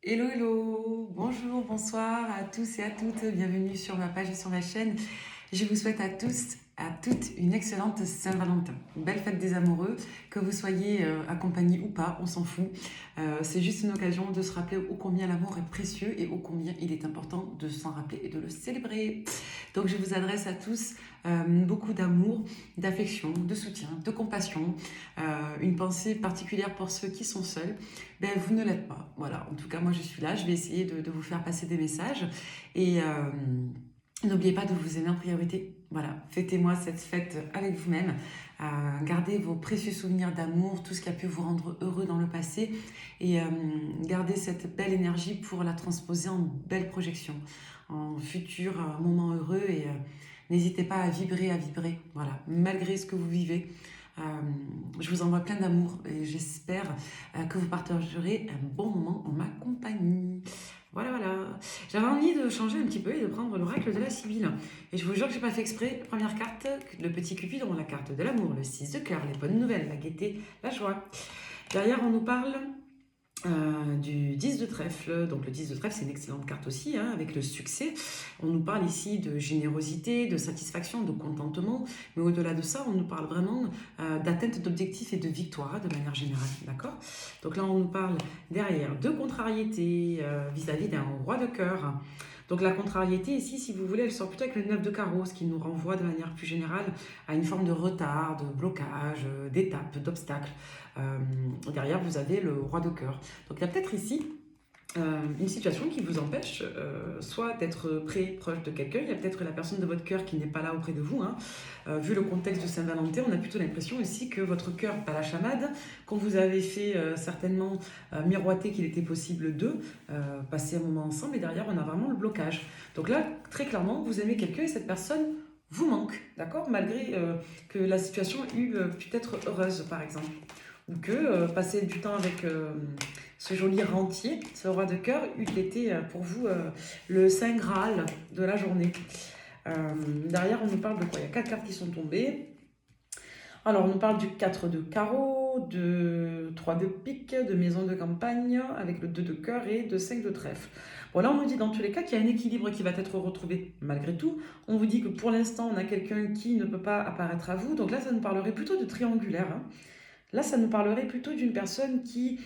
Hello, hello, bonjour, bonsoir à tous et à toutes, bienvenue sur ma page et sur ma chaîne. Je vous souhaite à tous, à toutes une excellente Saint-Valentin. Une belle fête des amoureux, que vous soyez accompagnés ou pas, on s'en fout. C'est juste une occasion de se rappeler ô combien l'amour est précieux et ô combien il est important de s'en rappeler et de le célébrer. Donc je vous adresse à tous beaucoup d'amour, d'affection, de soutien, de compassion, une pensée particulière pour ceux qui sont seuls. Ben, vous ne l'êtes pas. Voilà, en tout cas, moi je suis là, je vais essayer de vous faire passer des messages. Et n'oubliez pas de vous aimer en priorité. Voilà, fêtez-moi cette fête avec vous-même. Gardez vos précieux souvenirs d'amour, tout ce qui a pu vous rendre heureux dans le passé. Et gardez cette belle énergie pour la transposer en belle projection, en futur moment heureux. Et n'hésitez pas à vibrer, à vibrer. Voilà, malgré ce que vous vivez. Euh, je vous envoie plein d'amour et j'espère que vous partagerez un bon moment en ma compagnie. Voilà, voilà. J'avais envie de changer un petit peu et de prendre l'oracle de la Sibylle. Et je vous jure que j'ai pas fait exprès. Première carte, le petit Cupidon, la carte de l'amour, le 6 de cœur, les bonnes nouvelles, la gaieté, la joie. Derrière, on nous parle du 10 de trèfle. Donc le 10 de trèfle, c'est une excellente carte aussi, hein, avec le succès. On nous parle ici de générosité, de satisfaction, de contentement. Mais au-delà de ça, on nous parle vraiment d'atteinte d'objectifs et de victoire, de manière générale. D'accord? Donc là, on nous parle derrière de contrariété vis-à-vis d'un roi de cœur. Donc la contrariété ici, si vous voulez, elle sort plutôt avec le 9 de carreau, ce qui nous renvoie de manière plus générale à une forme de retard, de blocage, d'étape, d'obstacle. Derrière, vous avez le roi de cœur. Donc il y a peut-être ici une situation qui vous empêche soit d'être près, proche de quelqu'un. Il y a peut-être la personne de votre cœur qui n'est pas là auprès de vous, hein. Vu le contexte de Saint-Valentin, on a plutôt l'impression ici que votre cœur, pas la chamade, qu'on vous avait fait certainement miroiter qu'il était possible de passer un moment ensemble, et derrière on a vraiment le blocage. Donc là, très clairement, vous aimez quelqu'un et cette personne vous manque, d'accord? Malgré que la situation eût pu être heureuse, par exemple. Ou que passer du temps avec ce joli rentier, ce roi de cœur, eût été pour vous le saint Graal de la journée. Derrière, on nous parle de quoi? Il y a 4 cartes qui sont tombées. Alors, on nous parle du 4 de carreau, de 3 de pique, de maison de campagne, avec le 2 de cœur et de 5 de trèfle. Bon, là, on nous dit dans tous les cas qu'il y a un équilibre qui va être retrouvé malgré tout. On vous dit que pour l'instant, on a quelqu'un qui ne peut pas apparaître à vous. Donc là, ça nous parlerait plutôt de triangulaire, hein. Là, ça nous parlerait plutôt d'une personne qui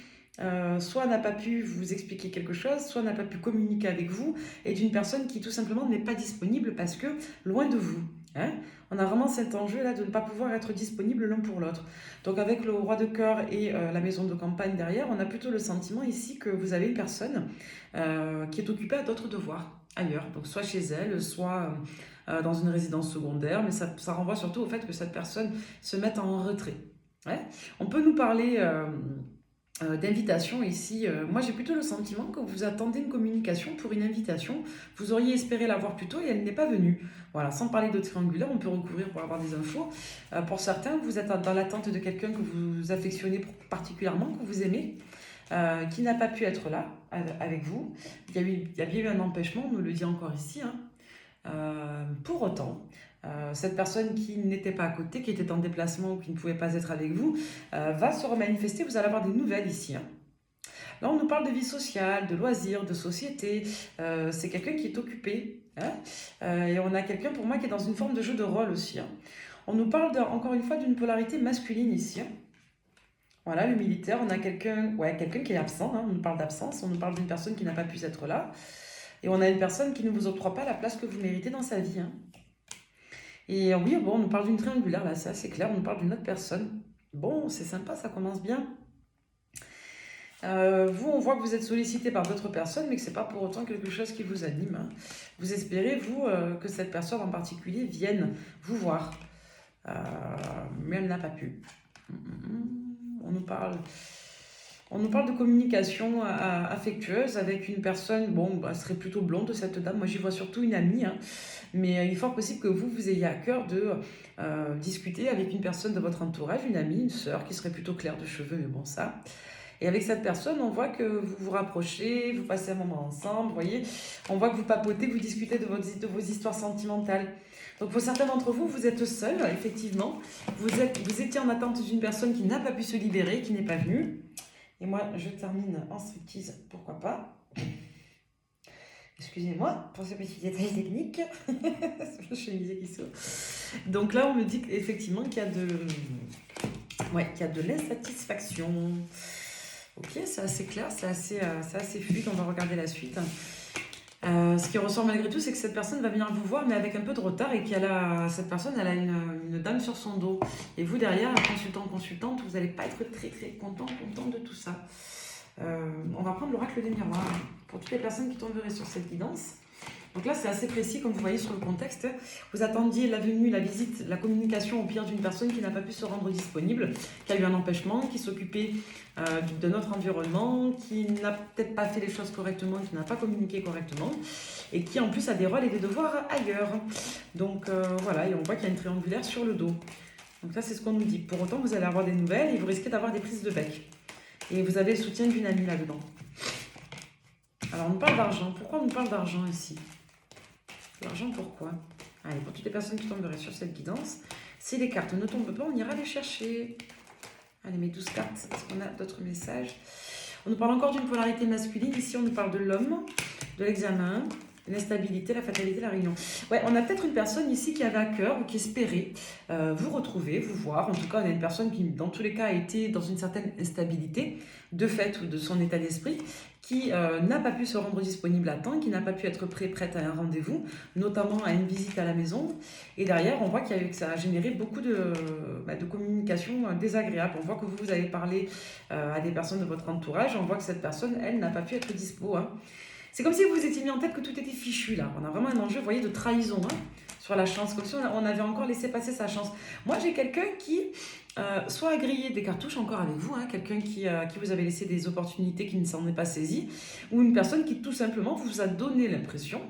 soit n'a pas pu vous expliquer quelque chose, soit n'a pas pu communiquer avec vous, et d'une personne qui tout simplement n'est pas disponible parce que loin de vous, hein. On a vraiment cet enjeu là de ne pas pouvoir être disponible l'un pour l'autre. Donc avec le roi de cœur et la maison de campagne derrière, on a plutôt le sentiment ici que vous avez une personne qui est occupée à d'autres devoirs ailleurs, donc soit chez elle, soit dans une résidence secondaire, mais ça renvoie surtout au fait que cette personne se mette en retrait. Ouais. On peut nous parler d'invitation ici. Moi, j'ai plutôt le sentiment que vous attendez une communication pour une invitation. Vous auriez espéré l'avoir plus tôt et elle n'est pas venue. Voilà, sans parler de triangulaire, on peut recouvrir pour avoir des infos. Pour certains, vous êtes dans l'attente de quelqu'un que vous affectionnez particulièrement, que vous aimez, qui n'a pas pu être là avec vous. Il y a bien eu un empêchement, on nous le dit encore ici, hein. Pour autant, cette personne qui n'était pas à côté, qui était en déplacement ou qui ne pouvait pas être avec vous, va se remanifester. Vous allez avoir des nouvelles ici, hein. Là, on nous parle de vie sociale, de loisirs, de société. C'est quelqu'un qui est occupé, hein. Et on a quelqu'un pour moi qui est dans une forme de jeu de rôle aussi, hein. On nous parle encore une fois d'une polarité masculine ici, hein. Voilà, le militaire, on a quelqu'un qui est absent, hein. On nous parle d'absence, on nous parle d'une personne qui n'a pas pu être là. Et on a une personne qui ne vous octroie pas la place que vous méritez dans sa vie, hein. Et oui, bon, on nous parle d'une triangulaire, là, c'est assez clair, on nous parle d'une autre personne. Bon, c'est sympa, ça commence bien. Vous, on voit que vous êtes sollicité par d'autres personnes, mais que c'est pas pour autant quelque chose qui vous anime, hein. Vous espérez, vous, que cette personne en particulier vienne vous voir. Mais elle n'a pas pu. On nous parle de communication affectueuse avec une personne, bon, elle serait plutôt blonde, cette dame. Moi, j'y vois surtout une amie, hein. Mais il est fort possible que vous ayez à cœur de discuter avec une personne de votre entourage, une amie, une sœur, qui serait plutôt claire de cheveux, mais bon, ça. Et avec cette personne, on voit que vous vous rapprochez, vous passez un moment ensemble, vous voyez. On voit que vous papotez, que vous discutez de vos histoires sentimentales. Donc pour certains d'entre vous, vous êtes seuls, effectivement. Vous étiez en attente d'une personne qui n'a pas pu se libérer, qui n'est pas venue. Et moi, je termine en striptease, pourquoi pas. Excusez-moi pour ce petit détail technique. C'est ma chemise qui saute. Donc là, on me dit effectivement qu'il y a qu'il y a de l'insatisfaction. Ok, c'est assez clair, c'est assez fluide. On va regarder la suite. Ce qui ressort malgré tout, c'est que cette personne va venir vous voir, mais avec un peu de retard, et cette personne, elle a une dame sur son dos. Et vous, derrière, consultante, vous n'allez pas être très content de tout ça. On va prendre l'oracle des miroirs pour toutes les personnes qui tomberaient sur cette guidance. Donc là, c'est assez précis, comme vous voyez sur le contexte. Vous attendiez la venue, la visite, la communication au pire d'une personne qui n'a pas pu se rendre disponible, qui a eu un empêchement, qui s'occupait de notre environnement, qui n'a peut-être pas fait les choses correctement, qui n'a pas communiqué correctement, et qui en plus a des rôles et des devoirs ailleurs. Donc voilà, et on voit qu'il y a une triangulaire sur le dos. Donc ça, c'est ce qu'on nous dit. Pour autant, vous allez avoir des nouvelles et vous risquez d'avoir des prises de bec. Et vous avez le soutien d'une amie là-dedans. Alors, on nous parle d'argent. Pourquoi on nous parle d'argent ici? L'argent, pourquoi? Allez, pour toutes les personnes qui tomberaient sur cette guidance, si les cartes ne tombent pas, on ira les chercher. Allez, mes 12 cartes, est-ce qu'on a d'autres messages? On nous parle encore d'une polarité masculine. Ici, on nous parle de l'homme, de l'examen, l'instabilité, la fatalité, la réunion. Ouais, on a peut-être une personne ici qui avait à cœur ou qui espérait vous retrouver, vous voir. En tout cas, on a une personne qui, dans tous les cas, a été dans une certaine instabilité, de fait ou de son état d'esprit, qui n'a pas pu se rendre disponible à temps, qui n'a pas pu être prête à un rendez-vous, notamment à une visite à la maison. Et derrière, on voit que ça a généré beaucoup de communication désagréable. On voit que vous avez parlé à des personnes de votre entourage. On voit que cette personne, elle, n'a pas pu être dispo. Hein. C'est comme si vous vous étiez mis en tête que tout était fichu, là. On a vraiment un enjeu, vous voyez, de trahison sur la chance, comme si on avait encore laissé passer sa chance. Moi, j'ai quelqu'un qui soit a grillé des cartouches encore avec vous, quelqu'un qui vous avait laissé des opportunités qui ne s'en est pas saisi, ou une personne qui tout simplement vous a donné l'impression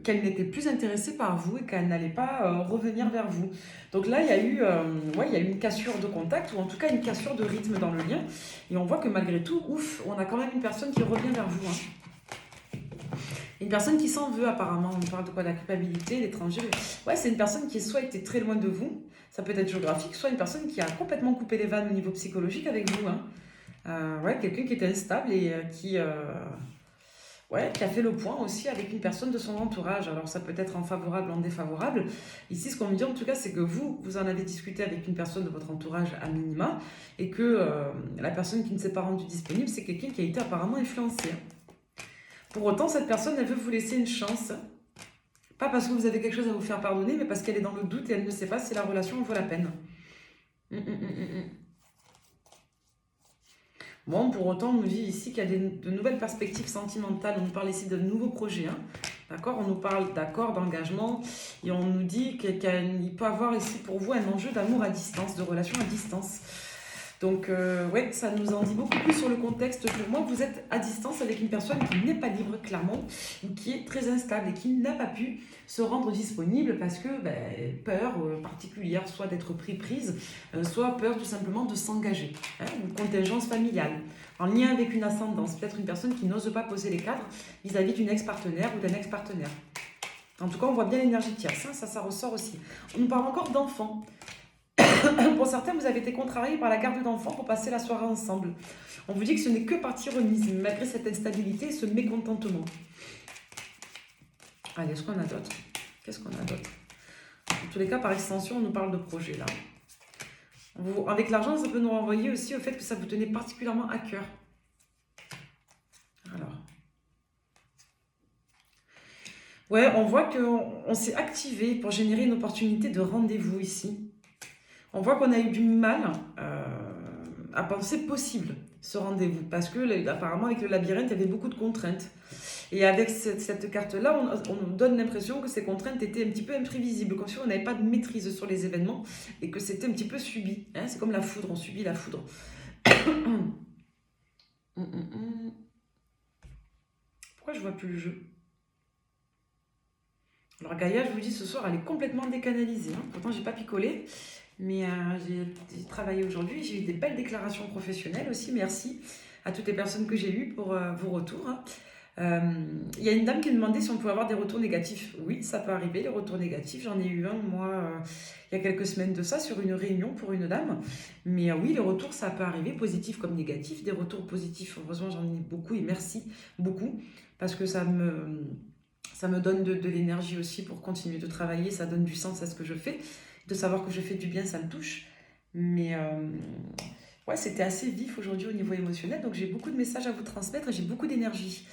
qu'elle n'était plus intéressée par vous et qu'elle n'allait pas revenir vers vous. Donc là, il y a eu une cassure de contact, ou en tout cas une cassure de rythme dans le lien, et on voit que malgré tout, ouf, on a quand même une personne qui revient vers vous. Une personne qui s'en veut apparemment, on parle de quoi? La culpabilité, l'étranger. Ouais, c'est une personne qui soit été très loin de vous, ça peut être géographique, soit une personne qui a complètement coupé les vannes au niveau psychologique avec vous. Quelqu'un qui était instable et qui a fait le point aussi avec une personne de son entourage. Alors ça peut être en favorable, en défavorable. Ici, ce qu'on me dit en tout cas, c'est que vous en avez discuté avec une personne de votre entourage à minima, et que la personne qui ne s'est pas rendue disponible, c'est quelqu'un qui a été apparemment influencé. Pour autant, cette personne, elle veut vous laisser une chance. Pas parce que vous avez quelque chose à vous faire pardonner, mais parce qu'elle est dans le doute et elle ne sait pas si la relation en vaut la peine. Bon, pour autant, on nous dit ici qu'il y a de nouvelles perspectives sentimentales. On nous parle ici de nouveaux projets. D'accord, on nous parle d'accord, d'engagement. Et on nous dit qu'il peut y avoir ici pour vous un enjeu d'amour à distance, de relation à distance. Donc, ça nous en dit beaucoup plus sur le contexte. Pour moi, vous êtes à distance avec une personne qui n'est pas libre, clairement, ou qui est très instable et qui n'a pas pu se rendre disponible parce que peur particulière, soit d'être prise, soit peur tout simplement de s'engager, une contingence familiale, en lien avec une ascendance, peut-être une personne qui n'ose pas poser les cadres vis-à-vis d'une ex-partenaire ou d'un ex-partenaire. En tout cas, on voit bien l'énergie tierce, ça ressort aussi. On nous parle encore d'enfants. Pour certains, vous avez été contrariés par la garde d'enfants pour passer la soirée ensemble. On vous dit que ce n'est que partie remise, malgré cette instabilité et ce mécontentement. Allez, est-ce qu'on a d'autres? Qu'est-ce qu'on a d'autre? En tous les cas, par extension, on nous parle de projet là. Avec l'argent, ça peut nous renvoyer aussi au fait que ça vous tenait particulièrement à cœur. Alors. Ouais, on voit qu'on s'est activé pour générer une opportunité de rendez-vous ici. On voit qu'on a eu du mal à penser possible ce rendez-vous, parce que apparemment avec le labyrinthe, il y avait beaucoup de contraintes. Et avec cette carte-là, on nous donne l'impression que ces contraintes étaient un petit peu imprévisibles, comme si on n'avait pas de maîtrise sur les événements et que c'était un petit peu subi. C'est comme la foudre, on subit la foudre. Pourquoi je vois plus le jeu? Alors Gaïa, je vous dis, ce soir, elle est complètement décanalisée. Pourtant, j'ai pas picolé. Mais j'ai travaillé aujourd'hui, j'ai eu des belles déclarations professionnelles aussi. Merci à toutes les personnes que j'ai eues pour vos retours. Il y a une dame qui me demandait si on pouvait avoir des retours négatifs. Oui, ça peut arriver, les retours négatifs. J'en ai eu un, moi, il y a quelques semaines de ça, sur une réunion pour une dame. Mais oui, les retours, ça peut arriver, positifs comme négatifs. Des retours positifs, heureusement, j'en ai beaucoup et merci beaucoup. Parce que ça me donne de l'énergie aussi pour continuer de travailler. Ça donne du sens à ce que je fais. De savoir que je fais du bien, ça me touche. Mais ouais, c'était assez vif aujourd'hui au niveau émotionnel. Donc j'ai beaucoup de messages à vous transmettre et j'ai beaucoup d'énergie.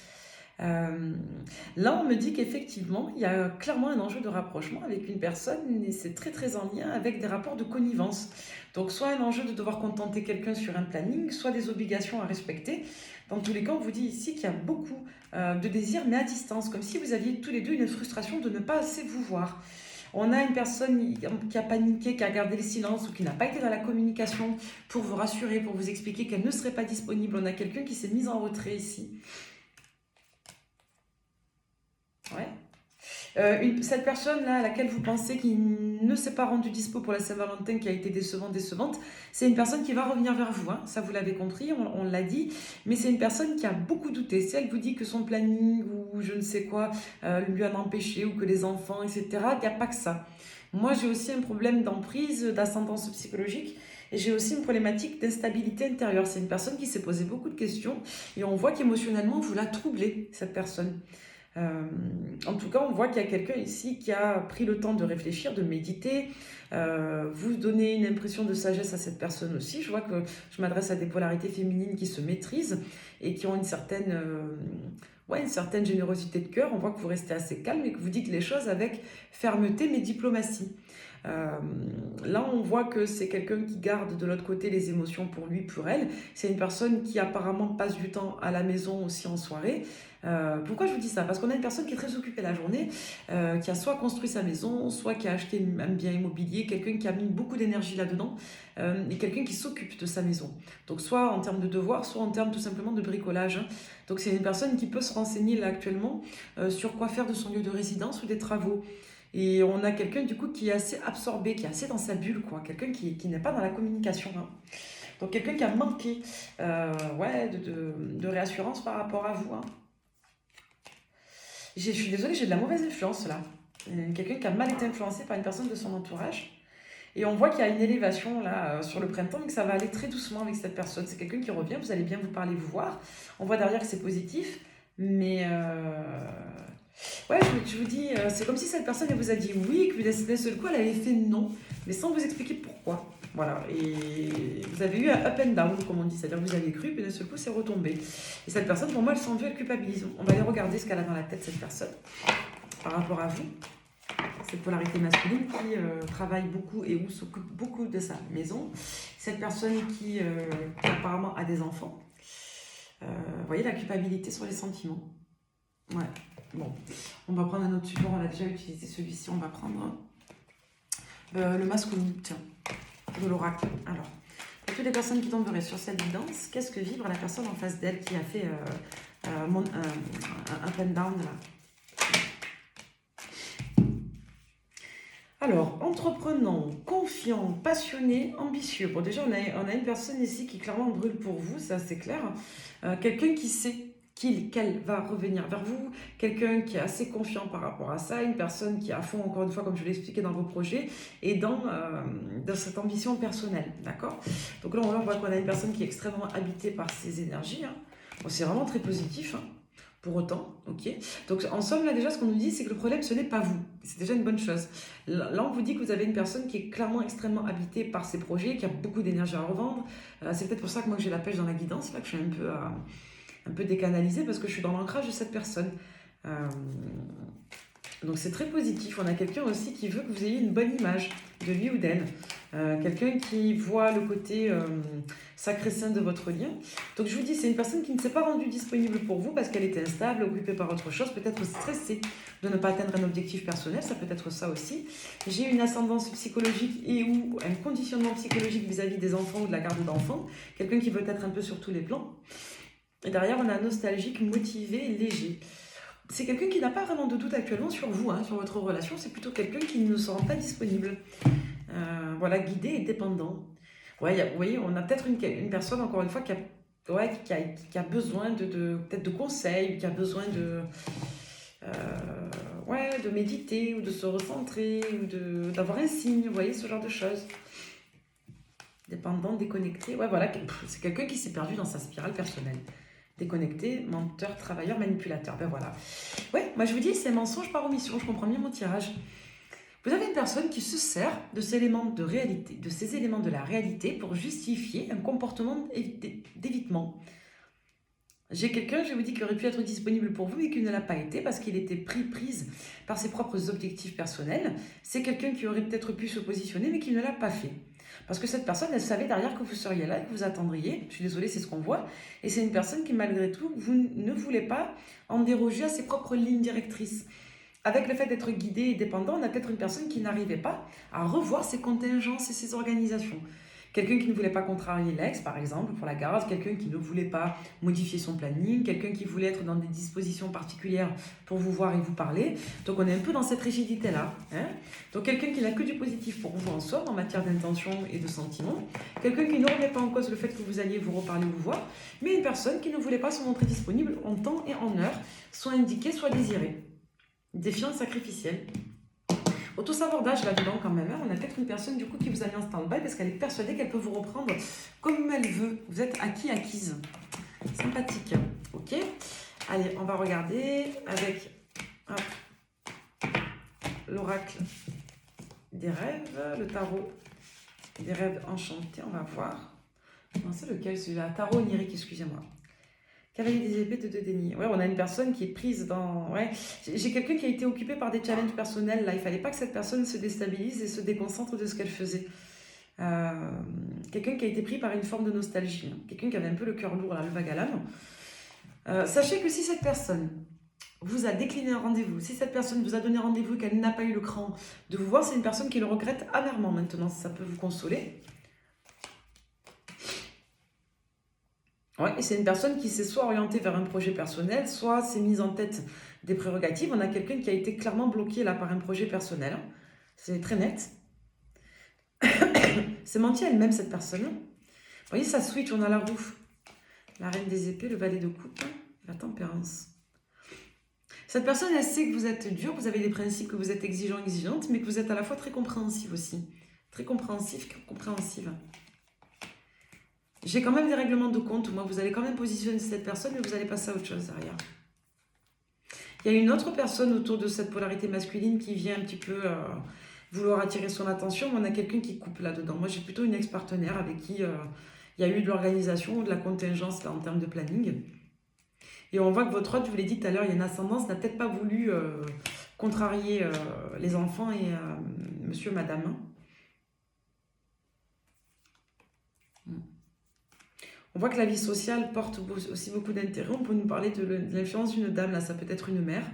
Là, on me dit qu'effectivement, il y a clairement un enjeu de rapprochement avec une personne et c'est très très en lien avec des rapports de connivence. Donc, soit un enjeu de devoir contenter quelqu'un sur un planning, soit des obligations à respecter. Dans tous les cas, on vous dit ici qu'il y a beaucoup de désirs, mais à distance, comme si vous aviez tous les deux une frustration de ne pas assez vous voir. On a une personne qui a paniqué, qui a gardé le silence ou qui n'a pas été dans la communication pour vous rassurer, pour vous expliquer qu'elle ne serait pas disponible. On a quelqu'un qui s'est mis en retrait ici. Ouais. Cette personne-là à laquelle vous pensez qui ne s'est pas rendue dispo pour la Saint-Valentin, qui a été décevante, c'est une personne qui va revenir vers vous. Hein. Ça, vous l'avez compris, on l'a dit. Mais c'est une personne qui a beaucoup douté. Si elle vous dit que son planning ou je ne sais quoi lui a empêché ou que les enfants, etc., il n'y a pas que ça. Moi, j'ai aussi un problème d'emprise, d'ascendance psychologique. Et j'ai aussi une problématique d'instabilité intérieure. C'est une personne qui s'est posé beaucoup de questions et on voit qu'émotionnellement, vous la troublez, cette personne. En tout cas, on voit qu'il y a quelqu'un ici qui a pris le temps de réfléchir, de méditer. Vous donnez une impression de sagesse à cette personne aussi. Je vois que je m'adresse à des polarités féminines qui se maîtrisent et qui ont une certaine générosité de cœur. On voit que vous restez assez calme et que vous dites les choses avec fermeté mais diplomatie. Là, on voit que c'est quelqu'un qui garde de l'autre côté les émotions pour lui, pour elle. C'est une personne qui apparemment passe du temps à la maison aussi en soirée. Pourquoi je vous dis ça? Parce qu'on a une personne qui est très occupée la journée, qui a soit construit sa maison, soit qui a acheté un bien immobilier, quelqu'un qui a mis beaucoup d'énergie là-dedans, et quelqu'un qui s'occupe de sa maison. Donc soit en termes de devoirs, soit en termes tout simplement de bricolage. Hein. Donc c'est une personne qui peut se renseigner là actuellement sur quoi faire de son lieu de résidence ou des travaux. Et on a quelqu'un du coup qui est assez absorbé, qui est assez dans sa bulle, quoi. Quelqu'un qui n'est pas dans la communication. Hein. Donc quelqu'un qui a manqué de réassurance par rapport à vous. Hein. Je suis désolée, j'ai de la mauvaise influence là. Quelqu'un qui a mal été influencé par une personne de son entourage. Et on voit qu'il y a une élévation là sur le printemps, mais que ça va aller très doucement avec cette personne. C'est quelqu'un qui revient, vous allez bien vous parler, vous voir. On voit derrière que c'est positif, mais ouais, je vous dis, c'est comme si cette personne elle vous a dit oui, que d'un seul coup elle avait fait non, mais sans vous expliquer pourquoi. Voilà, et vous avez eu un up and down, comme on dit, c'est-à-dire que vous avez cru, puis d'un seul coup c'est retombé. Et cette personne, pour moi, elle s'en veut, elle culpabilise. On va aller regarder ce qu'elle a dans la tête, cette personne, par rapport à vous. Cette polarité masculine qui travaille beaucoup et où s'occupe beaucoup de sa maison. Cette personne qui apparemment a des enfants. Vous voyez la culpabilité sur les sentiments. Ouais. Bon, on va prendre un autre support, on a déjà utilisé celui-ci, on va prendre le masculin, tiens, de l'oracle. Alors, pour toutes les personnes qui tomberaient sur cette guidance, qu'est-ce que vibre la personne en face d'elle qui a fait un up and down là? Alors, entreprenant, confiant, passionné, ambitieux. Bon, déjà, on a une personne ici qui clairement brûle pour vous, ça c'est clair. Quelqu'un qui sait qu'elle va revenir vers vous, quelqu'un qui est assez confiant par rapport à ça, une personne qui est à fond, encore une fois, comme je l'ai expliqué dans vos projets, et dans cette ambition personnelle, d'accord? Donc là, on voit qu'on a une personne qui est extrêmement habitée par ses énergies. Hein. Bon, c'est vraiment très positif, hein. Pour autant, ok. Donc en somme, là déjà, ce qu'on nous dit, c'est que le problème, ce n'est pas vous. C'est déjà une bonne chose. Là, on vous dit que vous avez une personne qui est clairement extrêmement habitée par ses projets, qui a beaucoup d'énergie à revendre. C'est peut-être pour ça que moi, que j'ai la pêche dans la guidance, là, que je suis un peu décanalisée, parce que je suis dans l'ancrage de cette personne. Donc c'est très positif. On a quelqu'un aussi qui veut que vous ayez une bonne image de lui ou d'elle. Quelqu'un qui voit le côté sacré saint de votre lien. Donc je vous dis, c'est une personne qui ne s'est pas rendue disponible pour vous parce qu'elle était instable, occupée par autre chose, peut-être stressée de ne pas atteindre un objectif personnel, ça peut être ça aussi. J'ai une ascendance psychologique et ou un conditionnement psychologique vis-à-vis des enfants ou de la garde d'enfants. Quelqu'un qui veut être un peu sur tous les plans. Et derrière, on a un nostalgique, motivé, léger. C'est quelqu'un qui n'a pas vraiment de doute actuellement sur vous, hein, sur votre relation. C'est plutôt quelqu'un qui ne se rend pas disponible. Voilà, guidé et dépendant. Ouais, vous voyez, on a peut-être une personne, encore une fois, qui a Ouais, qui a besoin peut-être de conseils, qui a besoin ouais, de méditer ou de se recentrer ou d'avoir un signe, vous voyez, ce genre de choses. Dépendant, déconnecté. Ouais, voilà, c'est quelqu'un qui s'est perdu dans sa spirale personnelle. Déconnecté, menteur, travailleur, manipulateur. Ben voilà. Ouais, moi je vous dis, c'est mensonge par omission, je comprends mieux mon tirage. Vous avez une personne qui se sert de ces éléments de réalité, de ces éléments de la réalité pour justifier un comportement d'évitement. J'ai quelqu'un, je vous dis, qui aurait pu être disponible pour vous, mais qui ne l'a pas été parce qu'il était prise par ses propres objectifs personnels. C'est quelqu'un qui aurait peut-être pu se positionner, mais qui ne l'a pas fait. Parce que cette personne, elle savait derrière que vous seriez là, que vous attendriez. Je suis désolée, c'est ce qu'on voit. Et c'est une personne qui, malgré tout, vous ne voulez pas en déroger à ses propres lignes directrices. Avec le fait d'être guidé et dépendant, on a peut-être une personne qui n'arrivait pas à revoir ses contingences et ses organisations. Quelqu'un qui ne voulait pas contrarier l'ex, par exemple, pour la garde, quelqu'un qui ne voulait pas modifier son planning, quelqu'un qui voulait être dans des dispositions particulières pour vous voir et vous parler. Donc on est un peu dans cette rigidité-là. Hein. Donc quelqu'un qui n'a que du positif pour vous en somme, en matière d'intention et de sentiments. Quelqu'un qui ne remet pas en cause le fait que vous alliez vous reparler ou vous voir, mais une personne qui ne voulait pas se montrer disponible en temps et en heure, soit indiquée, soit désirée. Défiance sacrificielle. Auto-sabordage là-dedans quand même. Hein. On a peut-être une personne du coup qui vous a mis en stand-by parce qu'elle est persuadée qu'elle peut vous reprendre comme elle veut. Vous êtes acquise. Sympathique. Ok. Allez, on va regarder avec l'oracle des rêves, le tarot des rêves enchantés. On va voir. Non, c'est lequel celui-là? Tarot onirique, excusez-moi. Cavalier des épées de déni. Ouais, on a une personne qui est prise dans... Ouais. J'ai quelqu'un qui a été occupé par des challenges personnels. Là, il fallait pas que cette personne se déstabilise et se déconcentre de ce qu'elle faisait. Quelqu'un qui a été pris par une forme de nostalgie. Quelqu'un qui avait un peu le cœur lourd, là, le vague à l'âme. Sachez que si cette personne vous a décliné un rendez-vous, si cette personne vous a donné rendez-vous et qu'elle n'a pas eu le cran de vous voir, c'est une personne qui le regrette amèrement maintenant. Ça peut vous consoler. Ouais, et c'est une personne qui s'est soit orientée vers un projet personnel, soit s'est mise en tête des prérogatives. On a quelqu'un qui a été clairement bloqué là par un projet personnel. C'est très net. C'est menti à elle-même cette personne. Vous voyez, ça switch, on a la roue. La reine des épées, le valet de coupe, la tempérance. Cette personne, elle sait que vous êtes dur, vous avez des principes, que vous êtes exigeant, exigeante, mais que vous êtes à la fois très compréhensif aussi. Très compréhensif, compréhensive. J'ai quand même des règlements de compte. Moi, vous allez quand même positionner cette personne, mais vous allez passer à autre chose derrière. Il y a une autre personne autour de cette polarité masculine qui vient un petit peu vouloir attirer son attention, mais on a quelqu'un qui coupe là-dedans. Moi, j'ai plutôt une ex-partenaire avec qui il y a eu de l'organisation ou de la contingence là, en termes de planning. Et on voit que votre hôte, je vous l'ai dit tout à l'heure, il y a une ascendance, n'a peut-être pas voulu contrarier les enfants et monsieur, madame. On voit que la vie sociale porte aussi beaucoup d'intérêt. On peut nous parler de l'influence d'une dame, là, ça peut être une mère.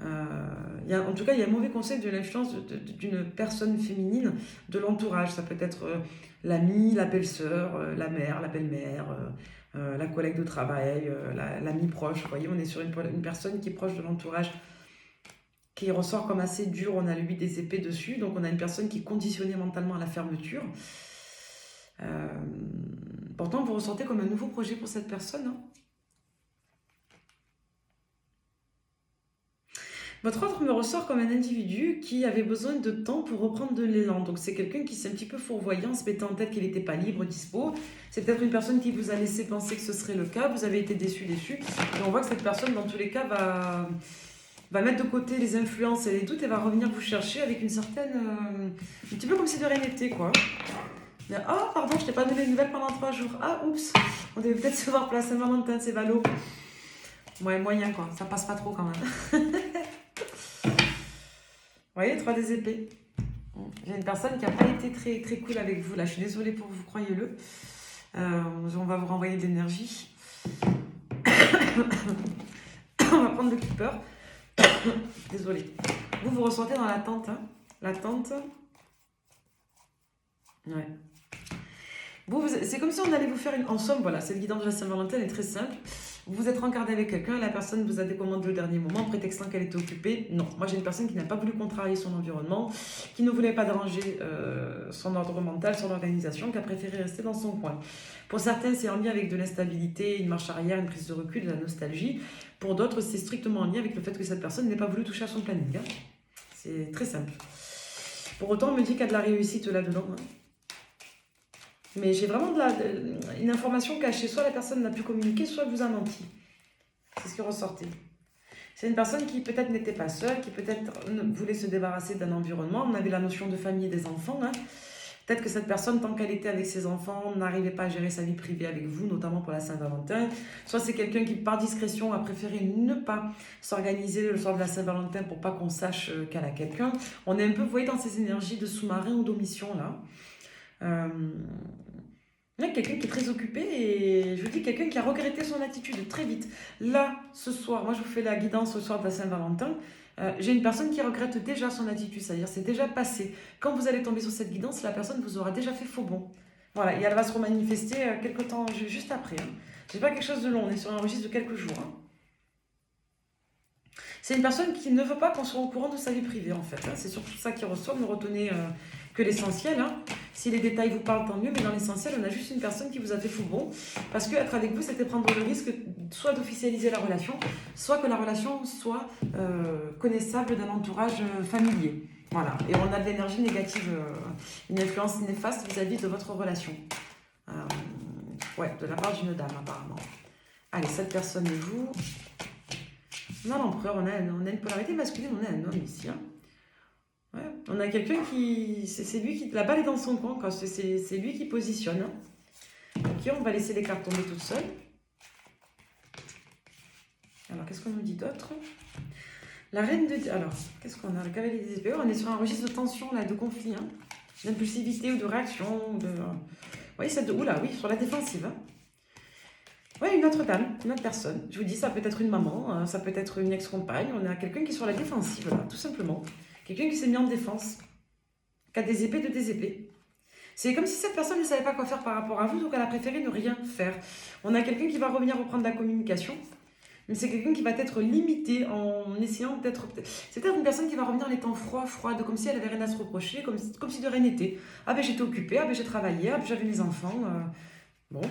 En tout cas, il y a un mauvais conseil de l'influence d'une personne féminine de l'entourage. Ça peut être l'amie, la belle-sœur, la mère, la belle-mère, la collègue de travail, l'amie proche. Vous voyez, on est sur une personne qui est proche de l'entourage, qui ressort comme assez dur. On a lui des épées dessus, donc on a une personne qui est conditionnée mentalement à la fermeture. Pourtant, vous ressentez comme un nouveau projet pour cette personne. Hein. Votre autre me ressort comme un individu qui avait besoin de temps pour reprendre de l'élan. Donc c'est quelqu'un qui s'est un petit peu fourvoyant, se mettant en tête qu'il n'était pas libre, dispo. C'est peut-être une personne qui vous a laissé penser que ce serait le cas. Vous avez été déçu. Et on voit que cette personne, dans tous les cas, va mettre de côté les influences et les doutes et va revenir vous chercher avec une certaine... un petit peu comme si de rien n'était, quoi. Mais, oh, pardon, je t'ai pas donné de nouvelles pendant 3 jours. Ah, oups, on devait peut-être se voir pour la Saint-Valentin, c'est valo. Ouais, moyen, quoi. Ça passe pas trop, quand même. Vous voyez, 3 des épées. J'ai une personne qui n'a pas été très, très cool avec vous. Là, je suis désolée pour vous, croyez-le. On va vous renvoyer de l'énergie. On va prendre le keeper. Désolée. Vous ressentez dans l'attente. Hein. L'attente. Ouais. C'est comme si on allait vous faire une... En somme, voilà, cette guidance de la Saint-Valentin est très simple. Vous êtes rencardé avec quelqu'un, la personne vous a décommandé au dernier moment, prétextant qu'elle était occupée. Non, moi j'ai une personne qui n'a pas voulu contrarier son environnement, qui ne voulait pas déranger son ordre mental, son organisation, qui a préféré rester dans son coin. Pour certains, c'est en lien avec de l'instabilité, une marche arrière, une prise de recul, de la nostalgie. Pour d'autres, c'est strictement en lien avec le fait que cette personne n'ait pas voulu toucher à son planning. Hein. C'est très simple. Pour autant, on me dit qu'il y a de la réussite là-dedans. Hein. Mais j'ai vraiment une information cachée. Soit la personne n'a pu communiquer, soit elle vous a menti. C'est ce qui ressortait. C'est une personne qui peut-être n'était pas seule, qui peut-être voulait se débarrasser d'un environnement. On avait la notion de famille et des enfants. Hein. Peut-être que cette personne, tant qu'elle était avec ses enfants, n'arrivait pas à gérer sa vie privée avec vous, notamment pour la Saint-Valentin. Soit c'est quelqu'un qui, par discrétion, a préféré ne pas s'organiser le soir de la Saint-Valentin pour pas qu'on sache qu'elle a quelqu'un. On est un peu, vous voyez, dans ces énergies de sous-marin ou d'omission, là. Il y a quelqu'un qui est très occupé et je vous dis quelqu'un qui a regretté son attitude très vite. Là, ce soir, moi je vous fais la guidance ce soir de la Saint-Valentin. J'ai une personne qui regrette déjà son attitude, c'est-à-dire c'est déjà passé. Quand vous allez tomber sur cette guidance, la personne vous aura déjà fait faux bon. Voilà, et elle va se remanifester quelques temps juste après. Hein. C'est pas quelque chose de long, on est sur un registre de quelques jours. Hein. C'est une personne qui ne veut pas qu'on soit au courant de sa vie privée en fait. Hein. C'est surtout ça qui ressort, ne retenez que l'essentiel. Hein. Si les détails vous parlent, tant mieux, mais dans l'essentiel, on a juste une personne qui vous a fait fou bon. Parce qu'être avec vous, c'était prendre le risque soit d'officialiser la relation, soit que la relation soit connaissable d'un entourage familier. Voilà, et on a de l'énergie négative, une influence néfaste vis-à-vis de votre relation. Ouais, de la part d'une dame apparemment. Allez, cette personne et vous. On a l'empereur, on a une polarité masculine, on a un homme ici. Hein. Ouais. On a quelqu'un qui... C'est lui qui... La balle est dans son coin, c'est lui qui positionne. Hein. Ok, on va laisser les cartes tomber toutes seules. Alors, qu'est-ce qu'on nous dit d'autre? La reine de... Alors, qu'est-ce qu'on a? Le cavalier des épées. On est sur un registre de tension, là, de conflit. Hein. D'impulsivité ou de réaction. De... Oui, c'est de... Oula, oui, sur la défensive. Hein. Oui, une autre dame, une autre personne. Je vous dis, ça peut être une maman, ça peut être une ex-compagne. On a quelqu'un qui est sur la défensive, là, tout simplement. Quelqu'un qui s'est mis en défense, qui a des épées de des épées. C'est comme si cette personne ne savait pas quoi faire par rapport à vous, donc elle a préféré ne rien faire. On a quelqu'un qui va revenir reprendre la communication, mais c'est quelqu'un qui va être limité en essayant d'être... C'est peut-être une personne qui va revenir en étant froide, comme si elle avait rien à se reprocher, comme si de rien n'était. Ah ben j'étais occupée, ah ben j'ai travaillé, ah ben j'avais mes enfants. Bon...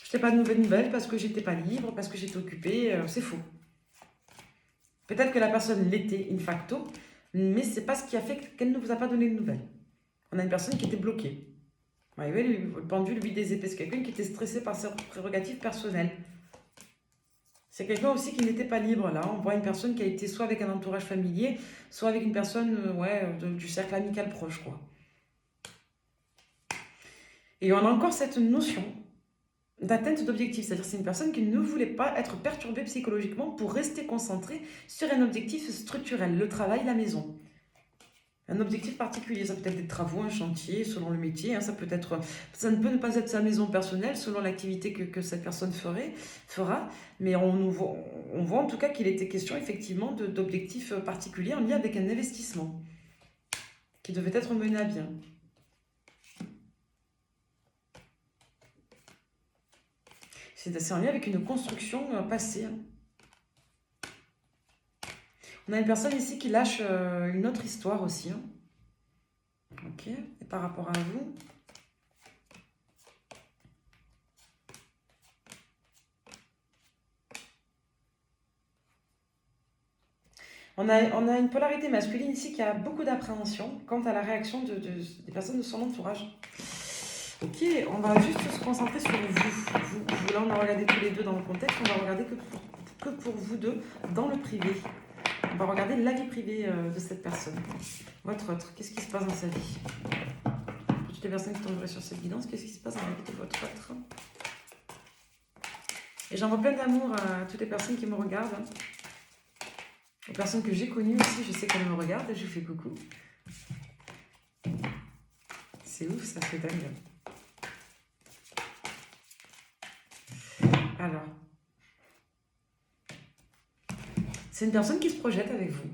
Je n'ai pas de nouvelles parce que j'étais pas libre, parce que j'étais occupée, c'est faux. Peut-être que la personne l'était in facto, mais c'est pas ce qui a fait qu'elle ne vous a pas donné de nouvelles. On a une personne qui était bloquée. Vous voyez, le pendule, lui, des épées, c'est quelqu'un qui était stressé par ses prérogatives personnelles. C'est quelqu'un aussi qui n'était pas libre, là. On voit une personne qui a été soit avec un entourage familier, soit avec une personne du cercle amical proche, quoi. Et on a encore cette notion d'atteinte d'objectif, c'est-à-dire c'est une personne qui ne voulait pas être perturbée psychologiquement pour rester concentrée sur un objectif structurel, le travail, la maison. Un objectif particulier, ça peut être des travaux, un chantier, selon le métier, hein, ça ne peut ne pas être sa maison personnelle, selon l'activité que cette personne fera, mais on voit en tout cas qu'il était question effectivement d'objectifs particuliers en lien avec un investissement qui devait être mené à bien. C'est en lien avec une construction passée. On a une personne ici qui lâche une autre histoire aussi. Hein. Ok, et par rapport à vous, on a une polarité masculine ici qui a beaucoup d'appréhension quant à la réaction des personnes de son entourage. Ok, on va juste se concentrer sur vous. Là, on a regardé tous les deux dans le contexte, on va regarder que pour vous deux dans le privé. On va regarder la vie privée de cette personne. Votre autre, qu'est-ce qui se passe dans sa vie? Pour toutes les personnes qui tomberaient sur cette guidance, qu'est-ce qui se passe dans la vie de votre autre? Et j'envoie plein d'amour à toutes les personnes qui me regardent. Hein. Les personnes que j'ai connues aussi, je sais qu'elles me regardent, je vous fais coucou. C'est ouf, ça fait dingue. Alors, c'est une personne qui se projette avec vous.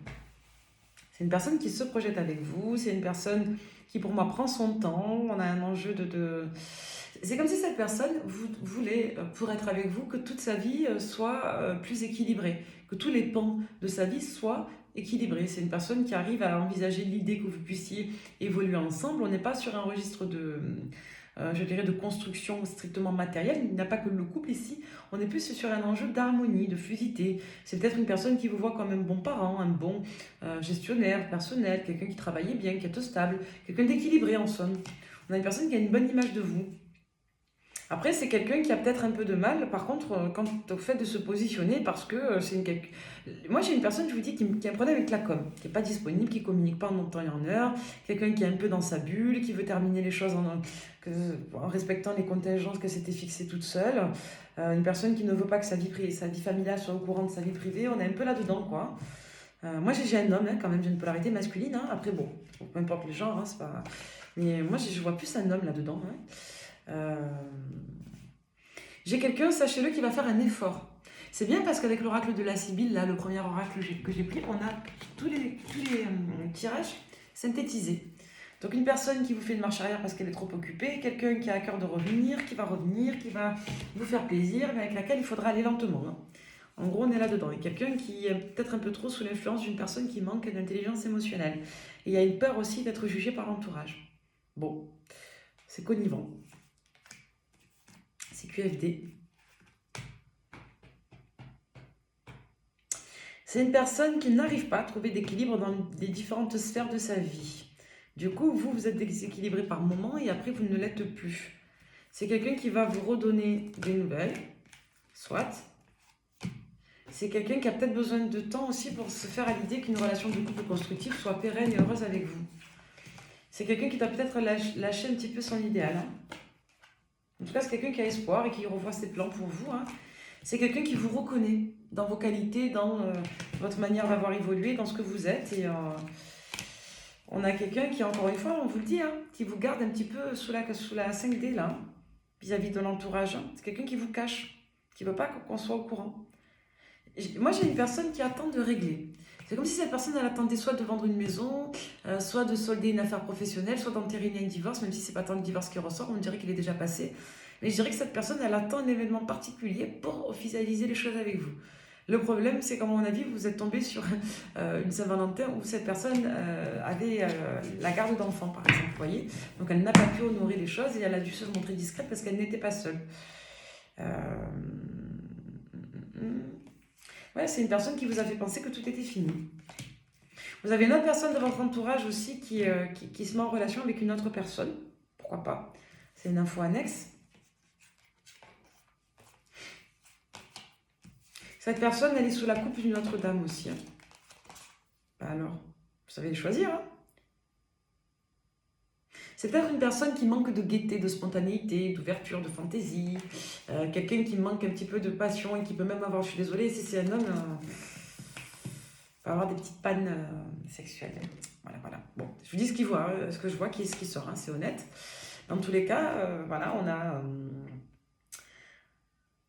C'est une personne qui se projette avec vous. C'est une personne qui, pour moi, prend son temps. On a un enjeu C'est comme si cette personne voulait, pour être avec vous, que toute sa vie soit plus équilibrée, que tous les pans de sa vie soient équilibrés. C'est une personne qui arrive à envisager l'idée que vous puissiez évoluer ensemble. On n'est pas sur un registre je dirais, de construction strictement matérielle. Il n'y a pas que le couple ici. On est plus sur un enjeu d'harmonie, de fluidité. C'est peut-être une personne qui vous voit comme un bon parent, un bon gestionnaire personnel, quelqu'un qui travaillait bien, qui est stable, quelqu'un d'équilibré en somme. On a une personne qui a une bonne image de vous. Après, c'est quelqu'un qui a peut-être un peu de mal, par contre, quand au fait de se positionner, parce que moi, j'ai une personne, je vous dis, qui a un problème avec la com, qui n'est pas disponible, qui ne communique pas en temps et en heure, quelqu'un qui est un peu dans sa bulle, qui veut terminer les choses en respectant les contingences que s'était fixées toute seule, une personne qui ne veut pas que sa vie familiale soit au courant de sa vie privée, on est un peu là-dedans, quoi. Moi, j'ai un homme, quand même, j'ai une polarité masculine, après, bon, peu importe les genres, c'est pas... Mais moi, je vois plus un homme là-dedans, J'ai quelqu'un, sachez-le, qui va faire un effort. C'est bien parce qu'avec l'oracle de la Sibylle, là, le premier oracle que j'ai pris, on a tous les tirages synthétisés. Donc une personne qui vous fait une marche arrière parce qu'elle est trop occupée, quelqu'un qui a à cœur de revenir, qui va vous faire plaisir, mais avec laquelle il faudra aller lentement. En gros, on est là-dedans. Et quelqu'un qui est peut-être un peu trop sous l'influence d'une personne qui manque d'intelligence émotionnelle. Et il y a une peur aussi d'être jugé par l'entourage. Bon, c'est connivant. C'est QFD. C'est une personne qui n'arrive pas à trouver d'équilibre dans les différentes sphères de sa vie. Du coup, vous êtes déséquilibré par moment et après, vous ne l'êtes plus. C'est quelqu'un qui va vous redonner des nouvelles, soit. C'est quelqu'un qui a peut-être besoin de temps aussi pour se faire à l'idée qu'une relation de couple constructive soit pérenne et heureuse avec vous. C'est quelqu'un qui doit peut-être lâcher un petit peu son idéal. En tout cas, c'est quelqu'un qui a espoir et qui revoit ses plans pour vous. C'est quelqu'un qui vous reconnaît dans vos qualités, dans votre manière d'avoir évolué, dans ce que vous êtes. Et on a quelqu'un qui, encore une fois, on vous le dit, qui vous garde un petit peu sous la 5D, là, vis-à-vis de l'entourage. C'est quelqu'un qui vous cache, qui ne veut pas qu'on soit au courant. Moi, j'ai une personne qui attend de régler. C'est comme si cette personne, elle attendait soit de vendre une maison, soit de solder une affaire professionnelle, soit d'entériner un divorce, même si ce n'est pas tant le divorce qui ressort, on dirait qu'il est déjà passé. Mais je dirais que cette personne, elle attend un événement particulier pour officialiser les choses avec vous. Le problème, c'est qu'à mon avis, vous êtes tombé sur une Saint-Valentin où cette personne avait la garde d'enfant, par exemple, vous voyez. Donc, elle n'a pas pu honorer les choses et elle a dû se montrer discrète parce qu'elle n'était pas seule. Ouais, c'est une personne qui vous a fait penser que tout était fini. Vous avez une autre personne de votre entourage aussi qui se met en relation avec une autre personne. Pourquoi pas? C'est une info annexe. Cette personne, elle est sous la coupe d'une autre dame aussi. Bah alors, vous savez les choisir. C'est peut-être une personne qui manque de gaieté, de spontanéité, d'ouverture, de fantaisie. Quelqu'un qui manque un petit peu de passion et qui peut même avoir, je suis désolée, si c'est un homme, peut avoir des petites pannes sexuelles. Voilà. Bon, je vous dis ce que je vois qui sort, c'est honnête. Dans tous les cas, voilà,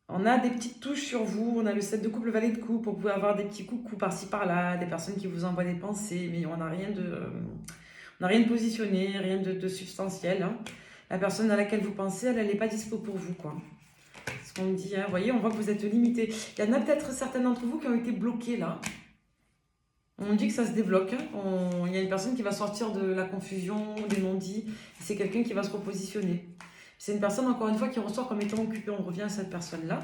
on a des petites touches sur vous, on a le 7 de coupe, le valet de coupe, on peut avoir des petits coucous par-ci par-là, des personnes qui vous envoient des pensées, mais on n'a rien de positionné, rien de substantiel. La personne à laquelle vous pensez, elle n'est pas dispo pour vous, quoi. C'est ce qu'on me dit, vous voyez, on voit que vous êtes limité. Il y en a peut-être certains d'entre vous qui ont été bloqués, là. On dit que ça se débloque. Il y a une personne qui va sortir de la confusion, des non-dits. C'est quelqu'un qui va se repositionner. C'est une personne, encore une fois, qui ressort comme étant occupée. On revient à cette personne-là.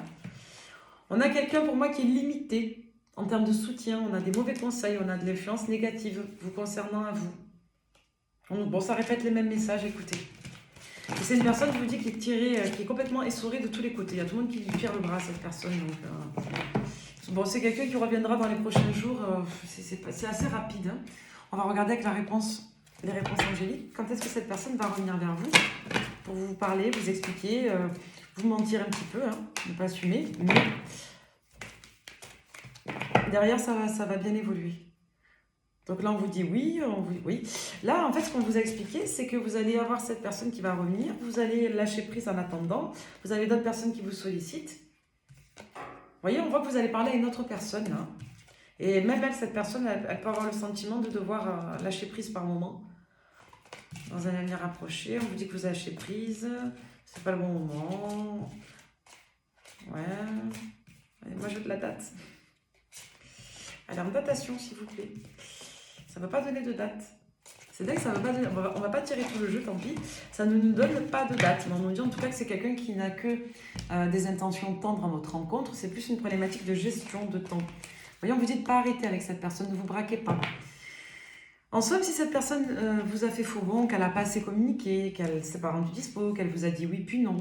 On a quelqu'un, pour moi, qui est limité en termes de soutien. On a des mauvais conseils, on a de l'influence négative vous concernant à vous. Bon, ça répète les mêmes messages, écoutez. Et c'est une personne, je vous dis, qui est tirée, qui est complètement essorée de tous les côtés. Il y a tout le monde qui lui tire le bras, cette personne. Donc, bon, c'est quelqu'un qui reviendra dans les prochains jours. C'est assez rapide. On va regarder avec les réponses angéliques. Quand est-ce que cette personne va revenir vers vous pour vous parler, vous expliquer, vous mentir un petit peu, ne pas assumer. Mais derrière, ça va bien évoluer. Donc là, on vous dit oui, oui. Là, en fait, ce qu'on vous a expliqué, c'est que vous allez avoir cette personne qui va revenir, vous allez lâcher prise en attendant, vous avez d'autres personnes qui vous sollicitent. Vous voyez, on voit que vous allez parler à une autre personne. Et même elle, cette personne, elle peut avoir le sentiment de devoir lâcher prise par moment. Dans un avenir approché, on vous dit que vous lâchez prise. C'est pas le bon moment. Ouais. Allez, moi, je veux de la date. Allez, en datation, s'il vous plaît. Ça ne va pas donner de date. C'est vrai que ça va pas donner. On va pas tirer tout le jeu, tant pis. Ça ne nous donne pas de date. Mais on nous dit en tout cas que c'est quelqu'un qui n'a que des intentions tendres en votre rencontre. C'est plus une problématique de gestion de temps. Voyons, vous dites pas arrêter avec cette personne, ne vous braquez pas. En somme, si cette personne vous a fait faux bon, qu'elle n'a pas assez communiqué, qu'elle ne s'est pas rendue dispo, qu'elle vous a dit oui puis non,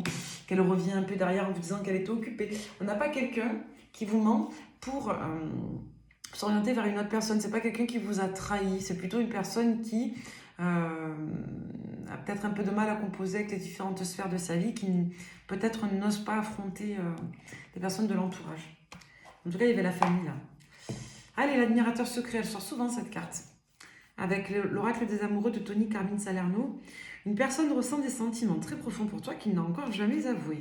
qu'elle revient un peu derrière en vous disant qu'elle était occupée, on n'a pas quelqu'un qui vous ment pour s'orienter vers une autre personne. C'est pas quelqu'un qui vous a trahi, c'est plutôt une personne qui a peut-être un peu de mal à composer avec les différentes sphères de sa vie, qui peut-être n'ose pas affronter les personnes de l'entourage. En tout cas, il y avait la famille là. Allez, l'admirateur secret, elle sort souvent cette carte. Avec l'oracle des amoureux de Tony Carmine Salerno, une personne ressent des sentiments très profonds pour toi qu'il n'a encore jamais avoués.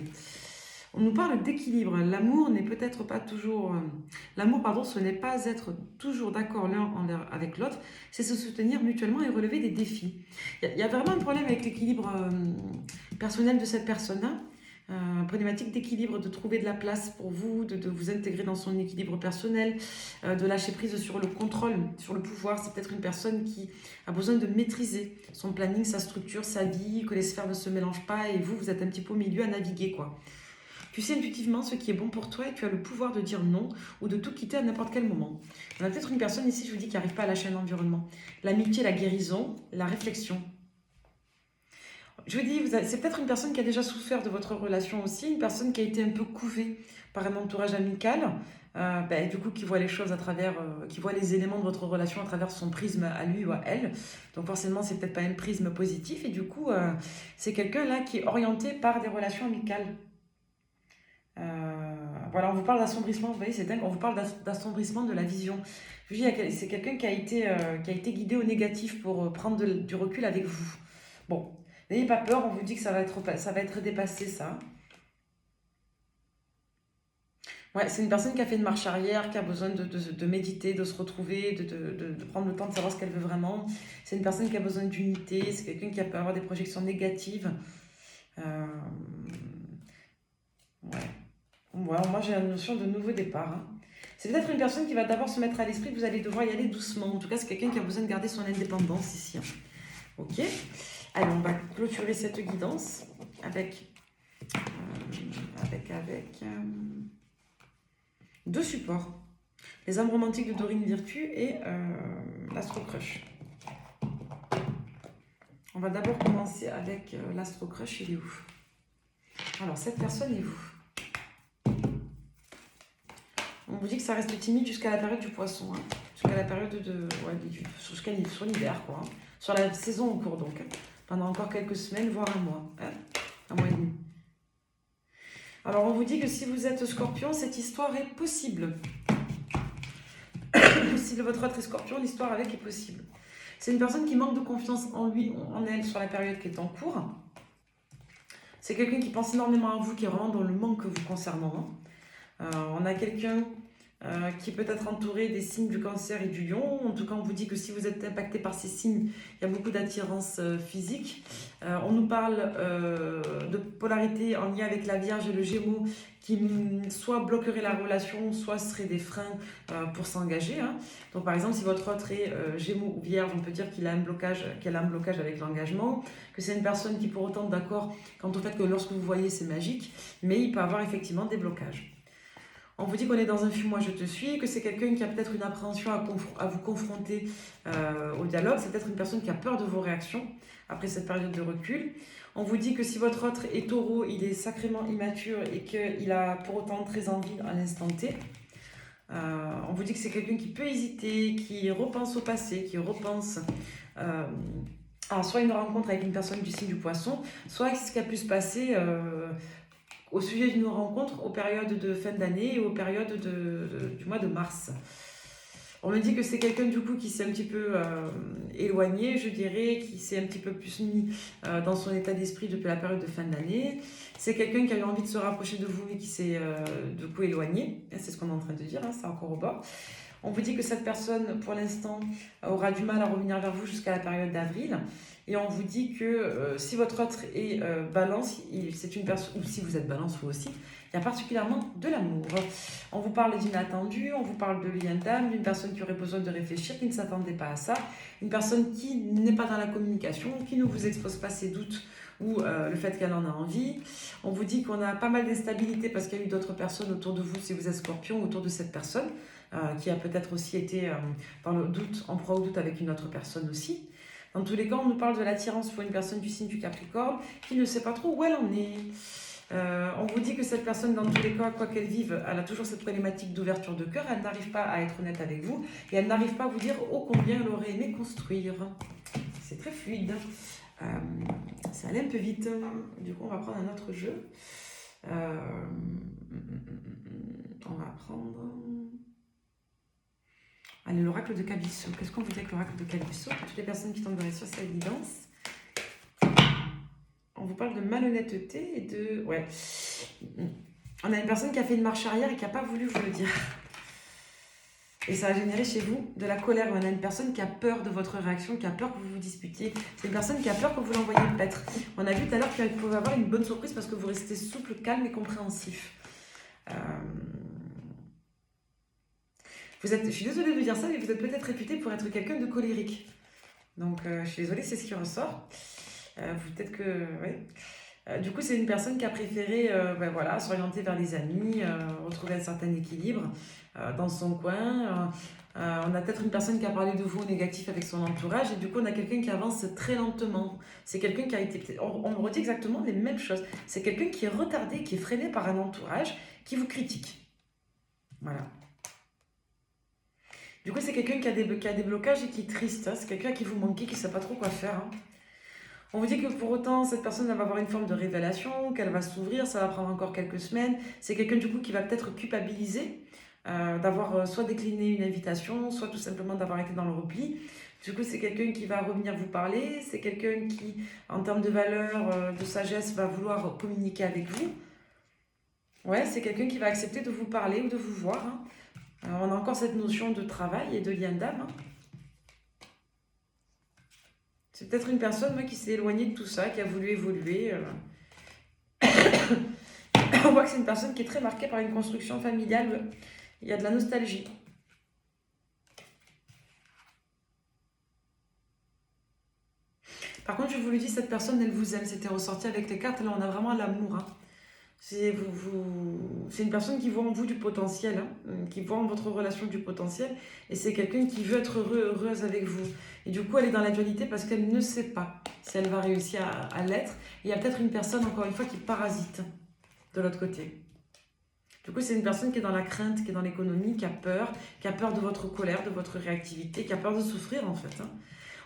On nous parle d'équilibre. L'amour n'est peut-être pas toujours... L'amour, pardon, ce n'est pas être toujours d'accord l'un avec l'autre, c'est se soutenir mutuellement et relever des défis. Il y a vraiment un problème avec l'équilibre personnel de cette personne-là. Problématique d'équilibre, de trouver de la place pour vous, de vous intégrer dans son équilibre personnel, de lâcher prise sur le contrôle, sur le pouvoir. C'est peut-être une personne qui a besoin de maîtriser son planning, sa structure, sa vie, que les sphères ne se mélangent pas et vous êtes un petit peu au milieu à naviguer, quoi. Tu sais intuitivement ce qui est bon pour toi et tu as le pouvoir de dire non ou de tout quitter à n'importe quel moment. On a peut-être une personne ici, je vous dis, qui n'arrive pas à lâcher un environnement. L'amitié, la guérison, la réflexion. Je vous dis, c'est peut-être une personne qui a déjà souffert de votre relation aussi, une personne qui a été un peu couvée par un entourage amical, du coup qui voit les choses à travers, qui voit les éléments de votre relation à travers son prisme à lui ou à elle. Donc forcément, c'est peut-être pas un prisme positif et du coup, c'est quelqu'un là qui est orienté par des relations amicales. Voilà, on vous parle d'assombrissement, vous voyez, c'est dingue, on vous parle d'assombrissement de la vision. Je vous dis, c'est quelqu'un qui a été guidé au négatif pour prendre du recul avec vous. Bon. N'ayez pas peur, on vous dit que ça va être dépassé, ça. Ouais, c'est une personne qui a fait une marche arrière, qui a besoin de méditer, de se retrouver, de prendre le temps de savoir ce qu'elle veut vraiment. C'est une personne qui a besoin d'unité, c'est quelqu'un qui peut avoir des projections négatives. Ouais. Moi, j'ai la notion de nouveau départ. Hein. C'est peut-être une personne qui va d'abord se mettre à l'esprit que vous allez devoir y aller doucement. En tout cas, c'est quelqu'un qui a besoin de garder son indépendance ici. Hein. Ok. Allez, on va clôturer cette guidance avec deux supports. Les âmes romantiques de Dorine Virtue et l'Astro Crush. On va d'abord commencer avec l'Astro Crush, il est où? Alors, cette personne est où? On vous dit que ça reste timide jusqu'à la période du poisson, hein. Jusqu'à la période sur l'hiver, quoi. Hein. Sur la saison en cours, donc. Hein. Pendant encore quelques semaines, voire un mois. Hein, un mois et demi. Alors, on vous dit que si vous êtes Scorpion, cette histoire est possible. Si votre autre est Scorpion, l'histoire avec est possible. C'est une personne qui manque de confiance en lui, en elle, sur la période qui est en cours. C'est quelqu'un qui pense énormément à vous, qui est vraiment dans le manque vous concernant. On a quelqu'un qui peut être entouré des signes du Cancer et du Lion. En tout cas, on vous dit que si vous êtes impacté par ces signes, il y a beaucoup d'attirance physique. On nous parle de polarité en lien avec la Vierge et le Gémeaux qui soit bloquerait la relation, soit seraient des freins pour s'engager. Hein. Donc par exemple, si votre autre est Gémeaux ou Vierge, on peut dire qu'elle a un blocage avec l'engagement, que c'est une personne qui pour autant d'accord quant au fait que lorsque vous voyez, c'est magique, mais il peut avoir effectivement des blocages. On vous dit qu'on est dans un fumoir, je te suis, que c'est quelqu'un qui a peut-être une appréhension à vous confronter au dialogue. C'est peut-être une personne qui a peur de vos réactions après cette période de recul. On vous dit que si votre autre est taureau, il est sacrément immature et qu'il a pour autant très envie à l'instant T. On vous dit que c'est quelqu'un qui peut hésiter, qui repense au passé, qui repense à soit une rencontre avec une personne du signe du poisson, soit ce qui a pu se passer... au sujet d'une rencontre aux périodes de fin d'année et aux périodes du mois de mars. On me dit que c'est quelqu'un du coup qui s'est un petit peu éloigné, je dirais, qui s'est un petit peu plus mis dans son état d'esprit depuis la période de fin d'année. C'est quelqu'un qui a eu envie de se rapprocher de vous mais qui s'est du coup éloigné. C'est ce qu'on est en train de dire, hein, c'est encore au bord. On vous dit que cette personne, pour l'instant, aura du mal à revenir vers vous jusqu'à la période d'avril. Et on vous dit que si votre autre est balance, c'est une personne, ou si vous êtes balance vous aussi, il y a particulièrement de l'amour. On vous parle d'inattendu, on vous parle de lien d'âme, d'une personne qui aurait besoin de réfléchir, qui ne s'attendait pas à ça, une personne qui n'est pas dans la communication, qui ne vous expose pas ses doutes ou le fait qu'elle en a envie. On vous dit qu'on a pas mal d'instabilité parce qu'il y a eu d'autres personnes autour de vous, si vous êtes scorpion, autour de cette personne, qui a peut-être aussi été dans le doute, en proie au doute avec une autre personne aussi. Dans tous les cas, on nous parle de l'attirance pour une personne du signe du Capricorne qui ne sait pas trop où elle en est. On vous dit que cette personne, dans tous les cas, quoi qu'elle vive, elle a toujours cette problématique d'ouverture de cœur, elle n'arrive pas à être honnête avec vous et elle n'arrive pas à vous dire ô combien elle aurait aimé construire. C'est très fluide. Ça allait un peu vite. Du coup, on va prendre un autre jeu. On va prendre... Allez, l'oracle de Calypso. Qu'est-ce qu'on vous dit avec l'oracle de Calypso? Pour toutes les personnes qui tomberaient sur cette évidence. On vous parle de malhonnêteté et de... Ouais. On a une personne qui a fait une marche arrière et qui n'a pas voulu vous le dire. Et ça a généré chez vous de la colère. On a une personne qui a peur de votre réaction, qui a peur que vous vous disputiez. C'est une personne qui a peur que vous l'envoyiez paître. On a vu tout à l'heure qu'il pouvait avoir une bonne surprise parce que vous restez souple, calme et compréhensif. Je suis désolée de vous dire ça, mais vous êtes peut-être réputé pour être quelqu'un de colérique. Donc, je suis désolée, c'est ce qui ressort. Peut-être que... Ouais. Du coup, c'est une personne qui a préféré voilà, s'orienter vers les amis, retrouver un certain équilibre dans son coin. On a peut-être une personne qui a parlé de vous au négatif avec son entourage et du coup, on a quelqu'un qui avance très lentement. C'est quelqu'un qui a été... On me redit exactement les mêmes choses. C'est quelqu'un qui est retardé, qui est freiné par un entourage qui vous critique. Voilà. Du coup, c'est quelqu'un qui a des blocages et qui est triste. Hein. C'est quelqu'un qui vous manque, qui ne sait pas trop quoi faire. Hein. On vous dit que pour autant, cette personne elle va avoir une forme de révélation, qu'elle va s'ouvrir, ça va prendre encore quelques semaines. C'est quelqu'un du coup qui va peut-être culpabiliser d'avoir soit décliné une invitation, soit tout simplement d'avoir été dans le repli. Du coup, c'est quelqu'un qui va revenir vous parler, c'est quelqu'un qui, en termes de valeur, de sagesse, va vouloir communiquer avec vous. Ouais, c'est quelqu'un qui va accepter de vous parler ou de vous voir. Hein. On a encore cette notion de travail et de lien d'âme. Hein. C'est peut-être une personne qui s'est éloignée de tout ça, qui a voulu évoluer. On voit que c'est une personne qui est très marquée par une construction familiale. Il y a de la nostalgie. Par contre, je vous le dis, cette personne, elle vous aime. C'était ressorti avec les cartes. Là, on a vraiment l'amour. Hein. C'est une personne qui voit en vous du potentiel, hein, qui voit en votre relation du potentiel. Et c'est quelqu'un qui veut être heureuse avec vous. Et du coup, elle est dans la dualité parce qu'elle ne sait pas si elle va réussir à l'être. Il y a peut-être une personne, encore une fois, qui parasite de l'autre côté. Du coup, c'est une personne qui est dans la crainte, qui est dans l'économie, qui a peur de votre colère, de votre réactivité, qui a peur de souffrir, en fait. Hein.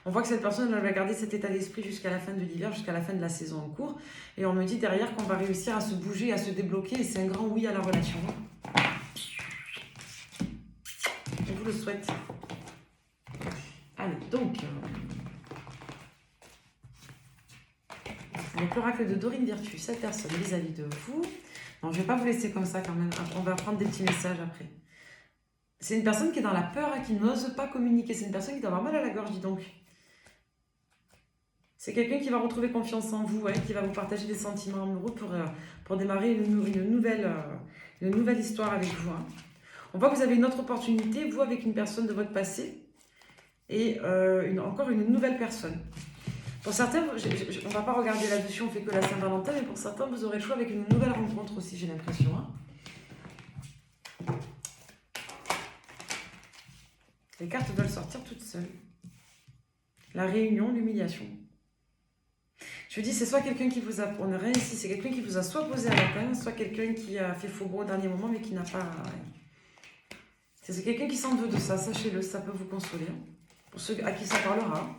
On voit que cette personne elle va garder cet état d'esprit jusqu'à la fin de l'hiver, jusqu'à la fin de la saison en cours. Et on me dit derrière qu'on va réussir à se bouger, à se débloquer. Et c'est un grand oui à la relation. Je vous le souhaite. Allez, donc... avec l'oracle de Dorine Virtue, cette personne vis-à-vis de vous... Non, je ne vais pas vous laisser comme ça quand même. On va prendre des petits messages après. C'est une personne qui est dans la peur et qui n'ose pas communiquer. C'est une personne qui doit avoir mal à la gorge, dis donc. C'est quelqu'un qui va retrouver confiance en vous, qui va vous partager des sentiments amoureux pour démarrer une nouvelle histoire avec vous. Hein. On voit que vous avez une autre opportunité, vous avec une personne de votre passé, et encore une nouvelle personne. Pour certains, on ne va pas regarder là-dessus, on fait que la Saint-Valentin, mais pour certains, vous aurez le choix avec une nouvelle rencontre aussi, j'ai l'impression. Hein. Les cartes veulent sortir toutes seules. La réunion, l'humiliation. Je vous dis, c'est soit quelqu'un qui vous a... On n'a rien ici, c'est quelqu'un qui vous a soit posé à la peine, soit quelqu'un qui a fait faux bon au dernier moment, mais qui n'a pas... C'est quelqu'un qui s'en veut de ça, sachez-le, ça peut vous consoler. Pour ceux à qui ça parlera.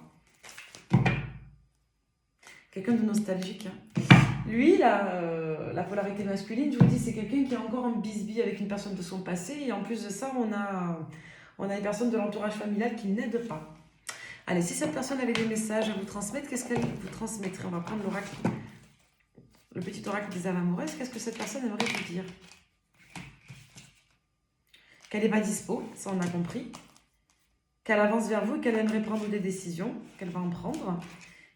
Quelqu'un de nostalgique. Hein. Lui, la polarité masculine, je vous dis, c'est quelqu'un qui est encore en bisbille avec une personne de son passé. Et en plus de ça, on a une personne de l'entourage familial qui n'aide pas. Allez, si cette personne avait des messages à vous transmettre, qu'est-ce qu'elle vous transmettrait? On va prendre l'oracle, le petit oracle des âmes amoureuses. Qu'est-ce que cette personne aimerait vous dire? qu'elle n'est pas dispo, ça on a compris, qu'elle avance vers vous, qu'elle aimerait prendre des décisions, qu'elle va en prendre.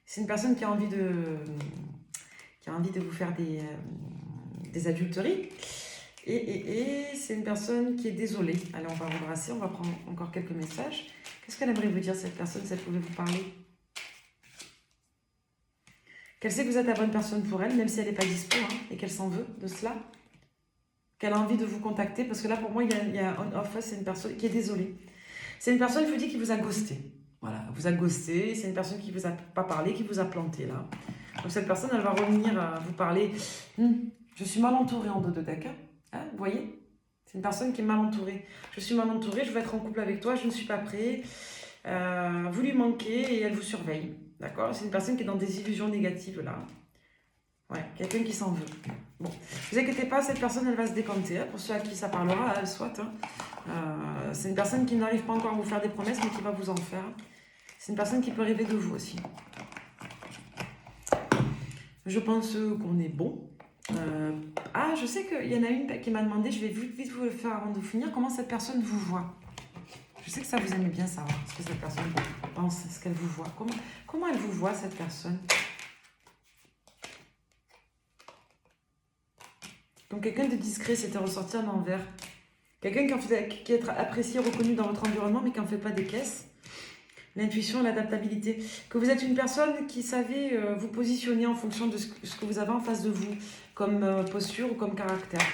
C'est une personne qui a envie de vous faire des adulteries. Et c'est une personne qui est désolée. Allez, on va embrasser, on va prendre encore quelques messages. Qu'est-ce qu'elle aimerait vous dire, cette personne, si elle pouvait vous parler? Qu'elle sait que vous êtes la bonne personne pour elle, même si elle n'est pas dispo, hein, et qu'elle s'en veut de cela. Qu'elle a envie de vous contacter, parce que là, pour moi, il y a on-off, c'est une personne qui est désolée. C'est une personne, je vous dis, qui vous a ghosté. Voilà, vous a ghosté, c'est une personne qui ne vous a pas parlé, qui vous a planté, là. Donc cette personne, elle va revenir vous parler. Je suis mal entourée en dos de deck, hein, vous voyez? C'est une personne qui est mal entourée. Je suis mal entourée, je veux être en couple avec toi, je ne suis pas prêt. Vous lui manquez et elle vous surveille. D'accord? C'est une personne qui est dans des illusions négatives, là. Ouais, quelqu'un qui s'en veut. Bon, ne vous inquiétez pas, cette personne, elle va se décanter. Hein, pour ceux à qui ça parlera, elle soit. Hein. C'est une personne qui n'arrive pas encore à vous faire des promesses, mais qui va vous en faire. C'est une personne qui peut rêver de vous aussi. Je pense qu'on est bon. Je sais qu'il y en a une qui m'a demandé, je vais vite vous le faire avant de finir, comment cette personne vous voit. Je sais que ça vous aime bien savoir ce que cette personne pense, ce qu'elle vous voit. Comment elle vous voit, cette personne? Donc quelqu'un de discret, c'était ressorti en envers. Quelqu'un qui est apprécié, reconnu dans votre environnement, mais qui n'en fait pas des caisses. L'intuition, l'adaptabilité. Que vous êtes une personne qui savait vous positionner en fonction de ce que vous avez en face de vous, comme posture ou comme caractère.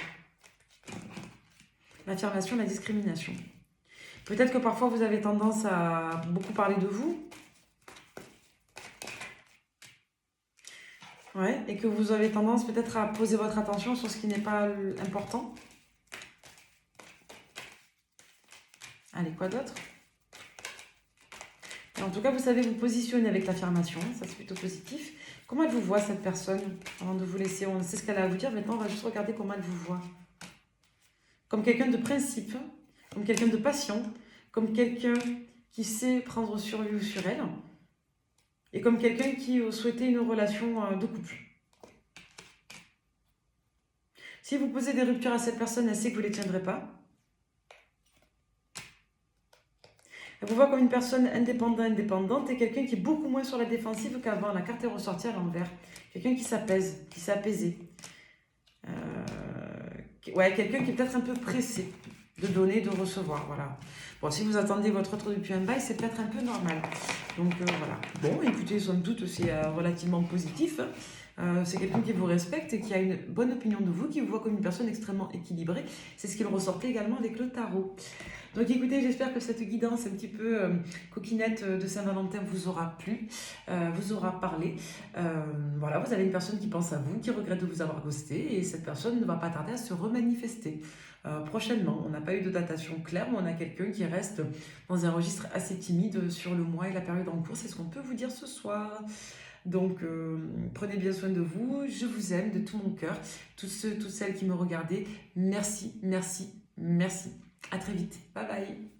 L'affirmation, la discrimination. Peut-être que parfois vous avez tendance à beaucoup parler de vous. Ouais, et que vous avez tendance peut-être à poser votre attention sur ce qui n'est pas important. Allez, quoi d'autre? En tout cas, vous savez vous positionner avec l'affirmation, ça c'est plutôt positif. Comment elle vous voit, cette personne? Avant de vous laisser, on sait ce qu'elle a à vous dire, maintenant on va juste regarder comment elle vous voit. Comme quelqu'un de principe, comme quelqu'un de patient, comme quelqu'un qui sait prendre sur lui ou sur elle, et comme quelqu'un qui souhaitait une relation de couple. Si vous posez des ruptures à cette personne, elle sait que vous ne les tiendrez pas. Elle vous voit comme une personne indépendante et quelqu'un qui est beaucoup moins sur la défensive qu'avant. La carte est ressortie à l'envers. Quelqu'un qui s'apaise, qui s'est apaisé. Quelqu'un qui est peut-être un peu pressé de donner, de recevoir. Voilà. Bon, si vous attendez votre autre depuis un bail, c'est peut-être un peu normal. Donc voilà. Bon, écoutez, somme toute, c'est relativement positif. C'est quelqu'un qui vous respecte et qui a une bonne opinion de vous, qui vous voit comme une personne extrêmement équilibrée. C'est ce qu'il ressortait également avec le tarot. Donc écoutez, j'espère que cette guidance un petit peu coquinette de Saint-Valentin vous aura plu, vous aura parlé. Voilà, vous avez une personne qui pense à vous, qui regrette de vous avoir ghosté, et cette personne ne va pas tarder à se remanifester prochainement. On n'a pas eu de datation claire, mais on a quelqu'un qui reste dans un registre assez timide sur le mois et la période en cours. C'est ce qu'on peut vous dire ce soir. Donc, prenez bien soin de vous. Je vous aime de tout mon cœur. Tous ceux, toutes celles qui me regardaient, merci, merci, merci. À très vite. Bye bye.